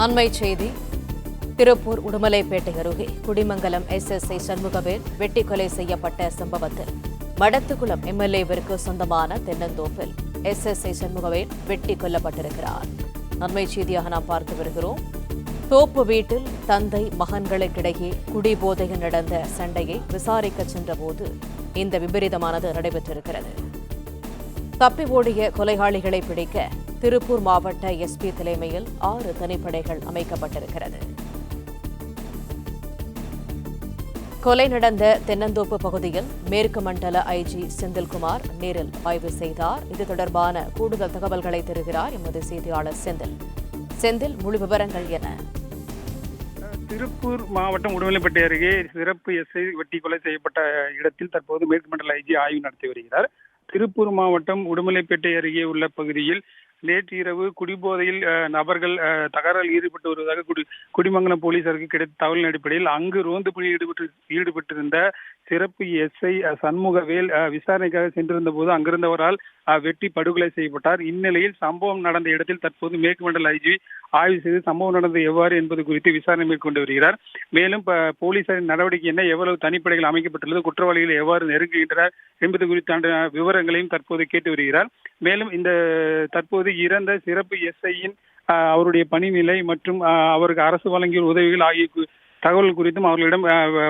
அண்மை செய்தி. திருப்பூர் உடுமலைப்பேட்டை அருகே குடிமங்கலம் எஸ்எஸ்ஐ சண்முகவேல் வெட்டி கொலை செய்யப்பட்ட சம்பவத்தில் மடத்துக்குளம் எம்எல்ஏவிற்கு சொந்தமான தென்னந்தோப்பில் எஸ்எஸ்ஐ சண்முகவேல் வெட்டி கொல்லப்பட்டிருக்கிறார். அண்மை செய்தியாக நாம் பார்த்து வருகிறோம். தோப்பு வீட்டில் தந்தை மகன்களுக்கிடையே குடிபோதையில் நடந்த சண்டையை விசாரிக்க சென்றபோது இந்த விபரீதமானது நடைபெற்றிருக்கிறது. தப்பி ஓடிய கொலையாளிகளை பிடிக்க திருப்பூர் மாவட்ட எஸ்பி தலைமையில் 6 தனிப்படைகள் அமைக்கப்பட்டிருக்கிறது. கொலை நடந்த தென்னந்தோப்பு பகுதியில் மேற்கு மண்டல ஐஜி செந்தில்குமார் நேரில் ஆய்வு செய்தார். இது தொடர்பான கூடுதல் தகவல்களை தருகிறார் எமது செய்தியாளர் செந்தில். முழு விவரங்கள் என? திருப்பூர் மாவட்டம் உடுமலைப்பேட்டை அருகே சிறப்பு எஸ்ஐ வெட்டி கொலை செய்யப்பட்ட இடத்தில் தற்போது மேற்கு மண்டல ஐஜி ஆய்வு நடத்தி வருகிறார். திருப்பூர் மாவட்டம் உடுமலைப்பேட்டை அருகே உள்ள பகுதியில் நேற்று இரவு குடிபோதையில் நபர்கள் தகராறில் ஈடுபட்டு வருவதாக குடிமங்கலம் போலீசாருக்கு கிடைத்த தகவலின் அடிப்படையில் அங்கு ரோந்து பணியில் ஈடுபட்டிருந்த சிறப்பு எஸ்ஐ சண்முகவேல் விசாரணைக்காக சென்றிருந்த போது அங்கிருந்தவரால் வெட்டி படுகொலை செய்யப்பட்டார். இந்நிலையில் சம்பவம் நடந்த இடத்தில் தற்போது மேற்கு மண்டல ஐஜி ஆய்வு செய்து சம்பவம் நடந்தது எவ்வாறு என்பது குறித்து விசாரணை மேற்கொண்டு வருகிறார். மேலும் போலீசாரின் நடவடிக்கை என்ன, எவ்வளவு தனிப்படைகள் அமைக்கப்பட்டுள்ளது, குற்றவாளிகள் எவ்வாறு நெருங்குகின்றனர் என்பது குறித்தான விவரங்களையும் தற்போது கேட்டு வருகிறார். மேலும் இந்த தற்போது இறந்த சிறப்பு எஸ்ஐயின் அவருடைய பணிநிலை மற்றும் அவருக்கு அரசு வழங்கிய உதவிகள் ஆகிய தகவல் குறித்தும் அவர்களிடம்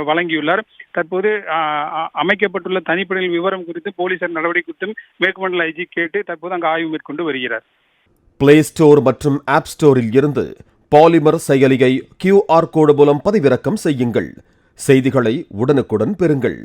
வழங்கியுள்ளார். தற்போது அமைக்கப்பட்டுள்ள தனிப்படைகள் விவரம் குறித்து போலீசார் நடவடிக்கை குறித்தும் மேற்கு மண்டல ஐஜி கேட்டு தற்போது அங்கு ஆய்வு மேற்கொண்டு வருகிறார். பிளே ஸ்டோர் மற்றும் ஆப் ஸ்டோரில் இருந்து பாலிமர் செயலியை QR கோடு மூலம் பதிவிறக்கம் செய்யுங்கள். செய்திகளை உடனுக்குடன் பெறுங்கள்.